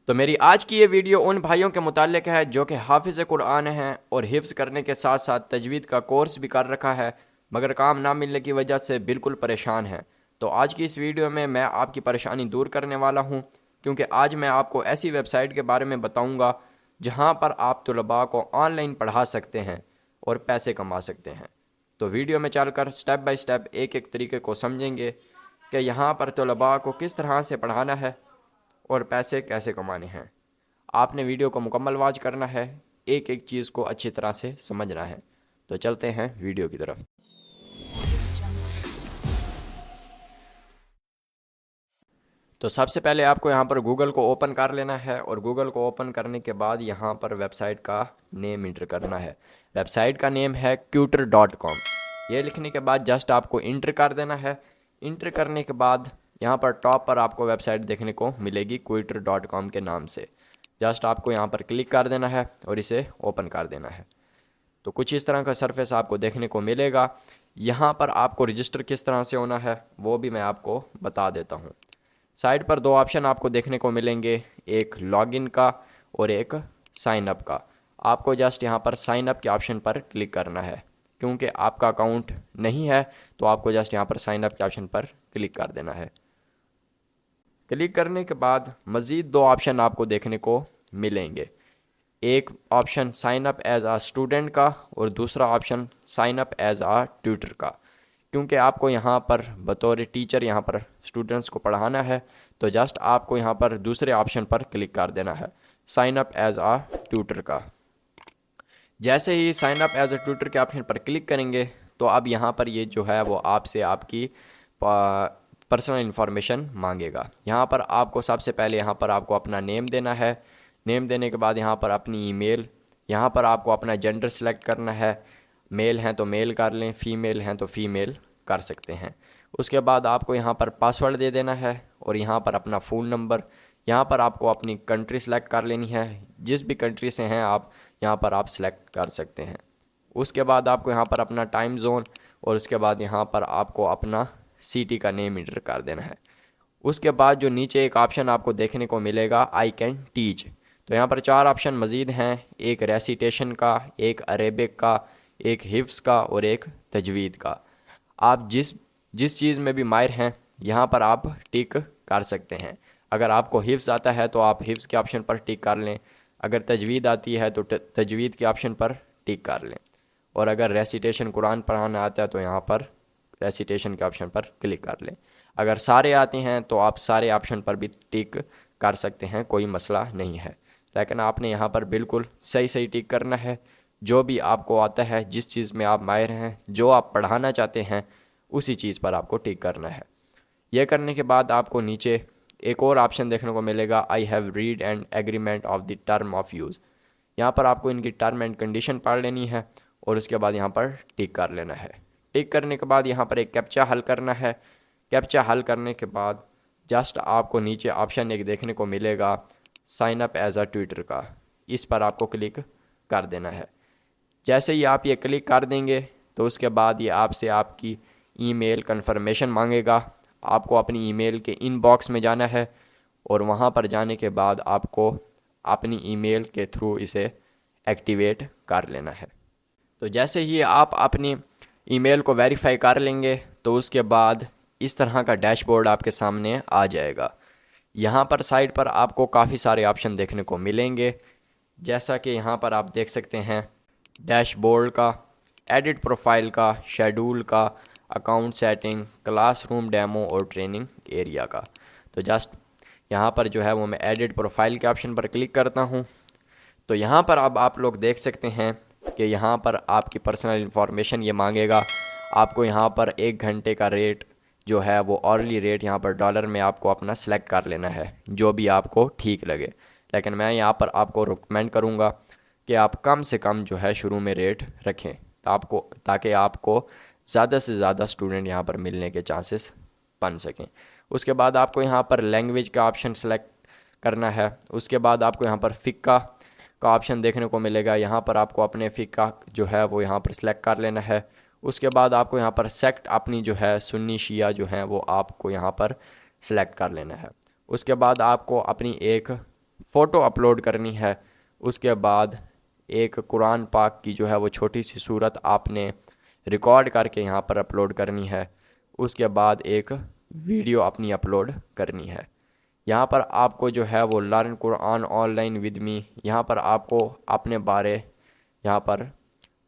तो मेरी आज की ये वीडियो उन भाइयों के मुताल्लिक है जो कि हाफिज़ कुरान हैं और हिफ्ज़ करने के साथ साथ तजवीद का कोर्स भी कर रखा है, मगर काम ना मिलने की वजह से बिल्कुल परेशान हैं। तो आज की इस वीडियो में मैं आपकी परेशानी दूर करने वाला हूँ, क्योंकि आज मैं आपको ऐसी वेबसाइट के बारे में बताऊँगा जहाँ पर आप तलबा को ऑनलाइन पढ़ा सकते हैं और पैसे कमा सकते हैं। तो वीडियो में चलकर स्टेप बाय स्टेप एक एक तरीके को समझेंगे कि यहाँ पर तलबा को किस तरह से पढ़ाना है और पैसे कैसे कमाने हैं। आपने वीडियो को मुकम्मल वॉच करना है, एक एक चीज़ को अच्छी तरह से समझना है। तो चलते हैं वीडियो की तरफ। तो सबसे पहले आपको यहाँ पर गूगल को ओपन कर लेना है और गूगल को ओपन करने के बाद यहाँ पर वेबसाइट का नेम इंटर करना है। वेबसाइट का नेम है tutor.com। ये लिखने के बाद जस्ट आपको इंटर कर देना है। इंटर करने के बाद यहाँ पर टॉप पर आपको वेबसाइट देखने को मिलेगी tutor.com के नाम से। जस्ट आपको यहाँ पर क्लिक कर देना है और इसे ओपन कर देना है। तो कुछ इस तरह का सरफेस आपको देखने को मिलेगा। यहाँ पर आपको रजिस्टर किस तरह से होना है वो भी मैं आपको बता देता हूँ। साइड पर दो ऑप्शन आपको देखने को मिलेंगे, एक लॉगिन का और एक साइन अप का। आपको जस्ट यहाँ पर साइन अप के ऑप्शन पर क्लिक करना है, क्योंकि आपका अकाउंट नहीं है तो आपको जस्ट यहाँ पर साइन अप के ऑप्शन पर क्लिक कर देना है। क्लिक करने के बाद मज़ीद दो ऑप्शन आपको देखने को मिलेंगे, एक ऑप्शन साइन अप एज आ स्टूडेंट का और दूसरा option sign up as a tutor का। क्योंकि आपको यहाँ पर बतौर टीचर यहाँ पर स्टूडेंट्स को पढ़ाना है तो जस्ट आपको यहाँ पर दूसरे ऑप्शन पर क्लिक कर देना है, sign up as a tutor का। जैसे ही sign up as a tutor के ऑप्शन पर क्लिक करेंगे तो अब यहाँ पर ये जो है वो आपसे आपकी पर्सनल इन्फॉर्मेशन मांगेगा। यहाँ पर आपको सबसे पहले यहाँ पर आपको अपना नेम देना है। नेम देने के बाद यहाँ पर अपनी ईमेल, यहाँ पर आपको अपना जेंडर सेलेक्ट करना है। मेल हैं तो मेल कर लें, फ़ीमेल हैं तो फ़ीमेल कर सकते हैं। उसके बाद आपको यहाँ पर पासवर्ड दे देना है और यहाँ पर अपना फ़ोन नंबर। यहाँ पर आपको अपनी कंट्री सेलेक्ट कर लेनी है, जिस भी कंट्री से हैं आप यहाँ पर आप सेलेक्ट कर सकते हैं। उसके बाद आपको यहाँ पर अपना टाइम जोन और उसके बाद यहाँ पर आपको अपना सिटी का नेम इंटर कर देना है। उसके बाद जो नीचे एक ऑप्शन आपको देखने को मिलेगा आई कैन टीच, तो यहाँ पर चार ऑप्शन मज़ीद हैं, एक रेसिटेशन का, एक अरेबिक का, एक हिफ्ज़ का और एक तजवीद का। आप जिस चीज़ में भी माहिर हैं यहाँ पर आप टिक कर सकते हैं। अगर आपको हिफ्ज़ आता है तो आप हिफ्ज़ के ऑप्शन पर टिक कर लें, अगर तजवीद आती है तो तजवीद के ऑप्शन पर टिक कर लें, और अगर रेसिटेशन कुरान पढ़ाना आता है तो यहाँ पर रेसिटेशन के ऑप्शन पर क्लिक कर लें। अगर सारे आते हैं तो आप सारे ऑप्शन पर भी टिक कर सकते हैं, कोई मसला नहीं है। लेकिन आपने यहाँ पर बिल्कुल सही सही टिक करना है। जो भी आपको आता है, जिस चीज़ में आप माहिर हैं, जो आप पढ़ाना चाहते हैं, उसी चीज़ पर आपको टिक करना है। यह करने के बाद आपको नीचे एक और ऑप्शन देखने को मिलेगा, I have read and agreement of the term of use. यहाँ पर आपको इनकी टर्म एंड कंडीशन पढ़ लेनी है और उसके बाद यहाँ पर टिक कर लेना है। टिक करने के बाद यहाँ पर एक कैप्चा हल करना है। कैप्चा हल करने के बाद जस्ट आपको नीचे ऑप्शन एक देखने को मिलेगा, sign up as a tutor का। इस पर आपको क्लिक कर देना है। जैसे ही आप ये क्लिक कर देंगे तो उसके बाद ये आपसे आपकी ईमेल कंफर्मेशन मांगेगा। आपको अपनी ईमेल के इनबॉक्स में जाना है और वहाँ पर जाने के बाद आपको अपनी ईमेल के थ्रू इसे एक्टिवेट कर लेना है। तो जैसे ही आप अपनी ईमेल को वेरीफाई कर लेंगे तो उसके बाद इस तरह का डैशबोर्ड आपके सामने आ जाएगा। यहाँ पर साइड पर आपको काफ़ी सारे ऑप्शन देखने को मिलेंगे, जैसा कि यहाँ पर आप देख सकते हैं डैशबोर्ड का, एडिट प्रोफाइल का, शेड्यूल का, अकाउंट सेटिंग, क्लासरूम डेमो और ट्रेनिंग एरिया का। तो जस्ट यहाँ पर जो है वो मैं एडिट प्रोफाइल के ऑप्शन पर क्लिक करता हूँ। तो यहाँ पर अब आप लोग देख सकते हैं कि यहाँ पर आपकी पर्सनल इन्फॉर्मेशन ये मांगेगा। आपको यहाँ पर 1 घंटे का रेट जो है वो ऑर्ली रेट यहाँ पर डॉलर में आपको अपना सेलेक्ट कर लेना है, जो भी आपको ठीक लगे। लेकिन मैं यहाँ पर आपको रिकमेंड करूँगा कि आप कम से कम जो है शुरू में रेट रखें, ताकि आपको ज़्यादा से ज़्यादा स्टूडेंट यहाँ पर मिलने के चांसेस बन सकें। उसके बाद आपको यहाँ पर लैंग्वेज का ऑप्शन सेलेक्ट करना है। उसके बाद आपको यहाँ पर फ़िक्का का ऑप्शन देखने को मिलेगा। यहाँ पर आपको अपने फ़िक्का जो है वो यहाँ पर सेलेक्ट कर लेना है। उसके बाद आपको यहाँ पर सेक्ट अपनी जो है सुन्नी शिया जो हैं वो आपको यहाँ पर सेलेक्ट कर लेना है। उसके बाद आपको अपनी एक फ़ोटो अपलोड करनी है। उसके बाद एक कुरान पाक की जो है वो छोटी सी सूरत आपने रिकॉर्ड करके यहाँ पर अपलोड करनी है। उसके बाद एक वीडियो अपनी अपलोड करनी है। यहाँ पर आपको जो है वो learn Quran online with me, यहाँ पर आपको अपने बारे यहाँ पर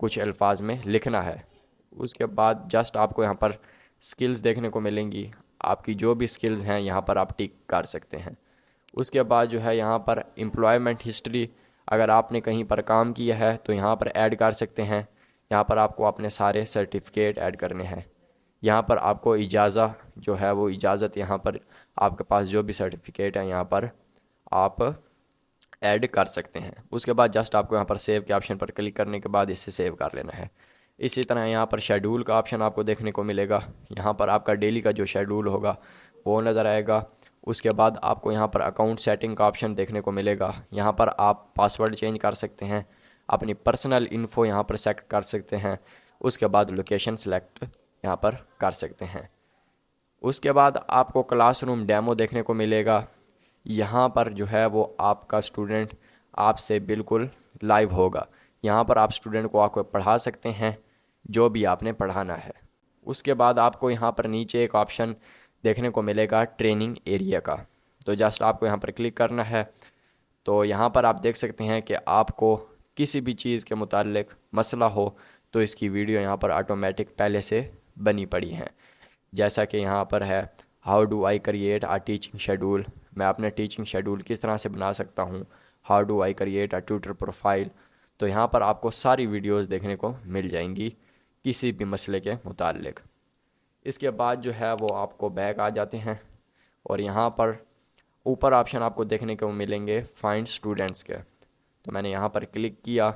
कुछ अल्फाज में लिखना है। उसके बाद जस्ट आपको यहाँ पर स्किल्स देखने को मिलेंगी। आपकी जो भी स्किल्स हैं यहाँ पर आप टिक कर सकते हैं। उसके बाद जो है यहाँ पर एम्प्लॉयमेंट हिस्ट्री, अगर आपने कहीं पर काम किया है तो यहाँ पर ऐड कर सकते हैं। यहाँ पर आपको अपने सारे सर्टिफिकेट ऐड करने हैं। यहाँ पर आपको इजाज़त जो है वो इजाज़त यहाँ पर आपके पास जो भी सर्टिफिकेट है यहाँ पर आप ऐड कर सकते हैं। उसके बाद जस्ट आपको यहाँ पर सेव के ऑप्शन पर क्लिक करने के बाद इसे सेव कर लेना है। इसी तरह यहाँ पर शेड्यूल का ऑप्शन आपको देखने को मिलेगा। यहाँ पर आपका डेली का जो शेड्यूल होगा वो नज़र आएगा। उसके बाद आपको यहाँ पर अकाउंट सेटिंग का ऑप्शन देखने को मिलेगा। यहाँ पर आप पासवर्ड चेंज कर सकते हैं, अपनी पर्सनल इन्फो यहाँ पर सेलेक्ट कर सकते हैं। उसके बाद लोकेशन सेलेक्ट यहाँ पर कर सकते हैं। उसके बाद आपको क्लासरूम डेमो देखने को मिलेगा। यहाँ पर जो है वो आपका स्टूडेंट आपसे बिल्कुल लाइव होगा। यहाँ पर आप स्टूडेंट को आकर पढ़ा सकते हैं जो भी आपने पढ़ाना है। उसके बाद आपको यहाँ पर नीचे एक ऑप्शन देखने को मिलेगा ट्रेनिंग एरिया का, तो जस्ट आपको यहाँ पर क्लिक करना है। तो यहाँ पर आप देख सकते हैं कि आपको किसी भी चीज़ के मुतालिक मसला हो तो इसकी वीडियो यहाँ पर ऑटोमेटिक पहले से बनी पड़ी है। जैसा कि यहाँ पर है how do I create a teaching schedule, मैं अपने टीचिंग शेड्यूल किस तरह से बना सकता हूँ। How do I create a tutor profile, तो यहाँ पर आपको सारी वीडियोस देखने को मिल जाएंगी किसी भी मसले के मुतालिक। इसके बाद जो है वो आपको बैक आ जाते हैं और यहाँ पर ऊपर ऑप्शन आपको देखने को मिलेंगे फाइंड स्टूडेंट्स के। तो मैंने यहाँ पर क्लिक किया,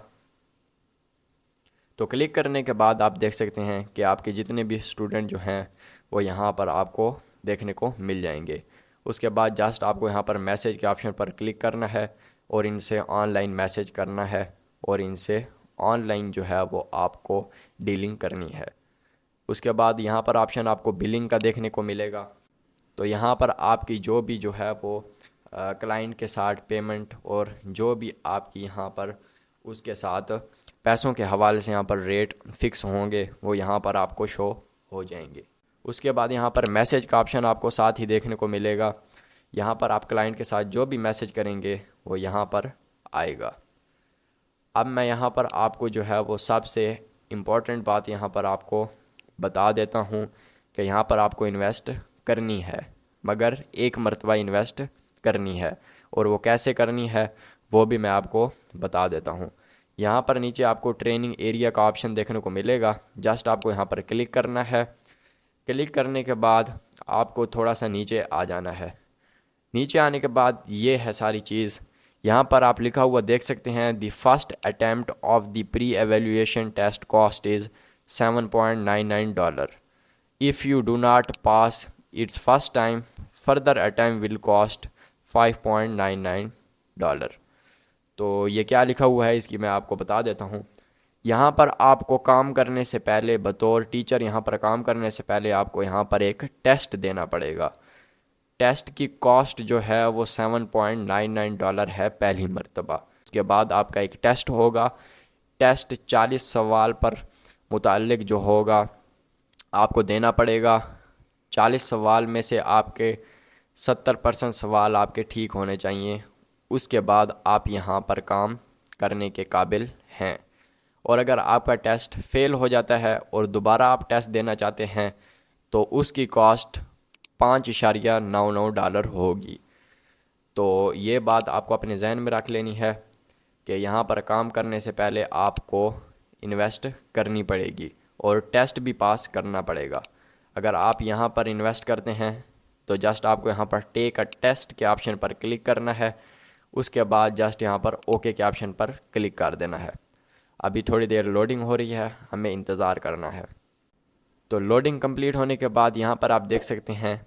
तो क्लिक करने के बाद आप देख सकते हैं कि आपके जितने भी स्टूडेंट जो हैं वो यहाँ पर आपको देखने को मिल जाएंगे। उसके बाद जस्ट आपको यहाँ पर मैसेज के ऑप्शन पर क्लिक करना है और इनसे ऑनलाइन मैसेज करना है और इनसे ऑनलाइन जो है वो आपको डीलिंग करनी है। उसके बाद यहाँ पर ऑप्शन आपको बिलिंग का देखने को मिलेगा। तो यहाँ पर आपकी जो भी जो है वो क्लाइंट के साथ पेमेंट और जो भी आपकी यहाँ पर उसके साथ पैसों के हवाले से यहाँ पर रेट फिक्स होंगे वो यहाँ पर आपको शो हो जाएंगे। उसके बाद यहाँ पर मैसेज का ऑप्शन आपको साथ ही देखने को मिलेगा। यहाँ पर आप क्लाइंट के साथ जो भी मैसेज करेंगे वो यहाँ पर आएगा। अब मैं यहाँ पर आपको जो है वो सबसे इम्पॉर्टेंट बात यहाँ पर आपको बता देता हूँ कि यहाँ पर आपको इन्वेस्ट करनी है, मगर एक मरतबा इन्वेस्ट करनी है, और वो कैसे करनी है वो भी मैं आपको बता देता हूँ। यहाँ पर नीचे आपको ट्रेनिंग एरिया का ऑप्शन देखने को मिलेगा। जस्ट आपको यहाँ पर क्लिक करना है। क्लिक करने के बाद आपको थोड़ा सा नीचे आ जाना है। नीचे आने के बाद ये है सारी चीज़। यहाँ पर आप लिखा हुआ देख सकते हैं the first attempt of the pre evaluation test cost is $7.99. If you do not pass its first time further attempt will cost $5.99। तो ये क्या लिखा हुआ है इसकी मैं आपको बता देता हूँ। यहाँ पर आपको काम करने से पहले बतौर टीचर यहाँ पर काम करने से पहले आपको यहाँ पर एक टेस्ट देना पड़ेगा। टेस्ट की कॉस्ट जो है वो $7.99 है पहली मरतबा। उसके बाद आपका एक टेस्ट होगा। टेस्ट 40 सवाल पर मुताल्लिक जो होगा आपको देना पड़ेगा। 40 सवाल में से आपके 70% सवाल आपके ठीक होने चाहिए। उसके बाद आप यहाँ पर काम करने के काबिल हैं। और अगर आपका टेस्ट फेल हो जाता है और दोबारा आप टेस्ट देना चाहते हैं तो उसकी कॉस्ट $5.99 होगी। तो ये बात आपको अपने जहन में रख लेनी है कि यहाँ पर काम करने से पहले आपको इन्वेस्ट करनी पड़ेगी और टेस्ट भी पास करना पड़ेगा। अगर आप यहाँ पर इन्वेस्ट करते हैं तो जस्ट आपको यहाँ पर टेक अ टेस्ट के ऑप्शन पर क्लिक करना है। उसके बाद जस्ट यहाँ पर ओके के ऑप्शन पर क्लिक कर देना है। अभी थोड़ी देर लोडिंग हो रही है, हमें इंतज़ार करना है। तो लोडिंग कंप्लीट होने के बाद यहाँ पर आप देख सकते हैं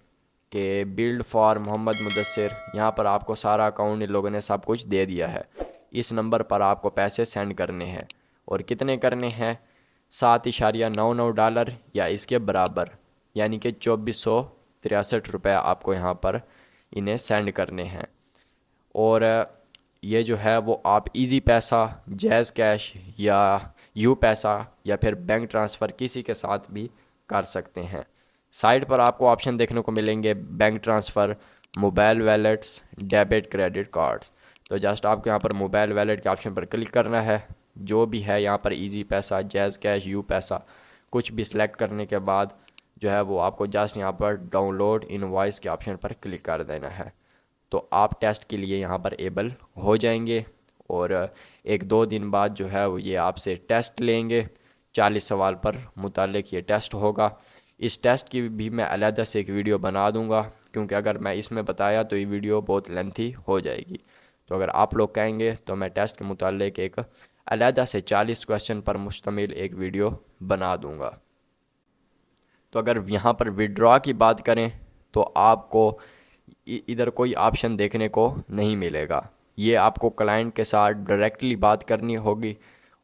कि बिल्ड फॉर मोहम्मद मुदस्सिर, यहाँ पर आपको सारा अकाउंट इन लोगों ने सब कुछ दे दिया है। इस नंबर पर आपको पैसे सेंड करने हैं और कितने करने हैं, $7.99 या इसके बराबर, यानी कि 2463 रुपये आपको यहाँ पर इन्हें सेंड करने हैं। और ये जो है वो आप इजी पैसा, जैज़ कैश या यू पैसा या फिर बैंक ट्रांसफ़र किसी के साथ भी कर सकते हैं। साइड पर आपको ऑप्शन देखने को मिलेंगे bank transfer, mobile wallets, debit credit cards. तो जस्ट आपको यहाँ पर मोबाइल वैलेट के ऑप्शन पर क्लिक करना है। जो भी है यहाँ पर इजी पैसा, जैज़ कैश, यू पैसा कुछ भी सिलेक्ट करने के बाद जो है वो आपको जस्ट यहाँ पर डाउनलोड इनवॉइस के ऑप्शन पर क्लिक कर देना है। तो आप टेस्ट के लिए यहाँ पर एबल हो जाएंगे और 1-2 दिन बाद जो है वो ये आपसे टेस्ट लेंगे। 40 सवाल पर मुतालिक ये टेस्ट होगा। इस टेस्ट की भी मैं अलहदा से एक वीडियो बना दूंगा, क्योंकि अगर मैं इसमें बताया तो ये वीडियो बहुत लेंथी हो जाएगी। तो अगर आप लोग कहेंगे तो मैं टेस्ट के मुतालिक एक अलहदा से 40 क्वेश्चन पर मुश्तमिल एक वीडियो बना दूंगा। तो अगर यहाँ पर विड्रॉ की बात करें तो आपको इधर कोई ऑप्शन देखने को नहीं मिलेगा। ये आपको क्लाइंट के साथ डायरेक्टली बात करनी होगी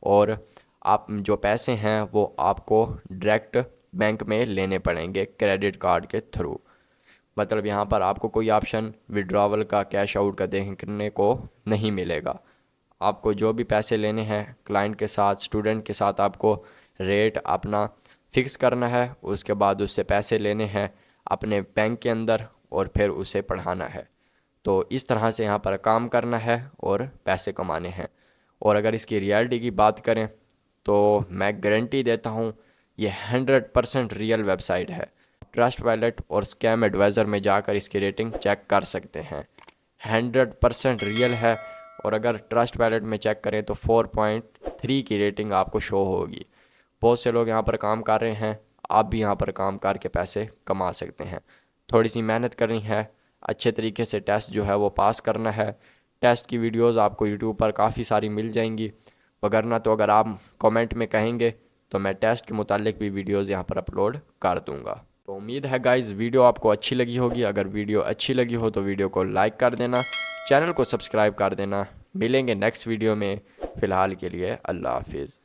और आप जो पैसे हैं वो आपको डायरेक्ट बैंक में लेने पड़ेंगे क्रेडिट कार्ड के थ्रू। मतलब यहाँ पर आपको कोई ऑप्शन विड्रॉवल का, कैश आउट का देखने को नहीं मिलेगा। आपको जो भी पैसे लेने हैं क्लाइंट के साथ, स्टूडेंट के साथ आपको रेट अपना फ़िक्स करना है, उसके बाद उससे पैसे लेने हैं अपने बैंक के अंदर और फिर उसे पढ़ाना है। तो इस तरह से यहाँ पर काम करना है और पैसे कमाने हैं। और अगर इसकी रियलिटी की बात करें तो मैं गारंटी देता हूँ ये 100% रियल वेबसाइट है। ट्रस्ट वैलेट और स्कैम एडवाइज़र में जाकर इसकी रेटिंग चेक कर सकते हैं। 100% रियल है। और अगर ट्रस्ट वैलेट में चेक करें तो 4.3 की रेटिंग आपको शो होगी। बहुत से लोग यहाँ पर काम कर रहे हैं, आप भी यहाँ पर काम करके पैसे कमा सकते हैं। थोड़ी सी मेहनत करनी है, अच्छे तरीके से टेस्ट जो है वो पास करना है। टेस्ट की वीडियोस आपको यूट्यूब पर काफ़ी सारी मिल जाएंगी, वगरना तो अगर आप कमेंट में कहेंगे तो मैं टेस्ट के मुतालिक भी वीडियोस यहाँ पर अपलोड कर दूँगा। तो उम्मीद है गाइज़ वीडियो आपको अच्छी लगी होगी। अगर वीडियो अच्छी लगी हो तो वीडियो को लाइक कर देना, चैनल को सब्सक्राइब कर देना। मिलेंगे नेक्स्ट वीडियो में। फ़िलहाल के लिए अल्लाह हाफिज़।